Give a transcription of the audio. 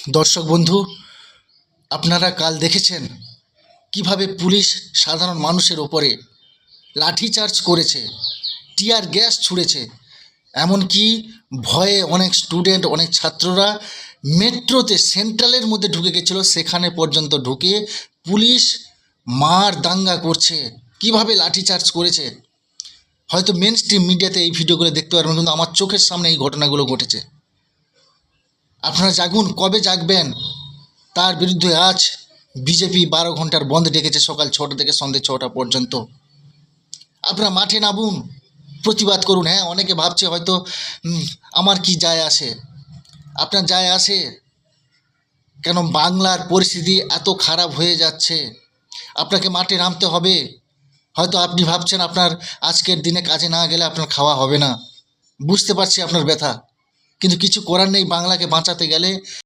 দর্শক বন্ধু, আপনারা কাল দেখেছেন কিভাবে পুলিশ সাধারণ মানুষের ওপরে লাঠিচার্জ করেছে, টিয়ার গ্যাস ছুঁড়েছে। এমনকি ভয়ে অনেক স্টুডেন্ট, অনেক ছাত্ররা মেট্রোতে সেন্ট্রালের মধ্যে ঢুকে গেছিলো, সেখানে পর্যন্ত ঢুকে পুলিশ মার দাঙ্গা করছে। কিভাবে লাঠিচার্জ করেছে হয়তো মেন স্ট্রিম মিডিয়াতে এই ভিডিওগুলো দেখতে পারবেন, কিন্তু আমার চোখের সামনে এই ঘটনাগুলো ঘটেছে। আপনারা জাগুন, কবে জাগবেন? তার বিরুদ্ধে আজ বিজেপি 12 ঘন্টার বন্ধ ডেকেছে, সকাল 6টা থেকে সন্ধ্যে 6টা পর্যন্ত। আপনারা মাঠে নামুন, প্রতিবাদ করুন। হ্যাঁ, অনেকে ভাবছে হয়তো আমার কি যায় আসে। আপনার যায় আসে কেন? বাংলার পরিস্থিতি এত খারাপ হয়ে যাচ্ছে, আপনাকে মাঠে নামতে হবে। হয়তো আপনি ভাবছেন আপনার আজকের দিনে কাজে না গেলে আপনার খাওয়া হবে না, বুঝতে পারছি আপনার ব্যথা, কিন্তু কিছু করার নেই। বাংলাকে বাঁচাতে গেলে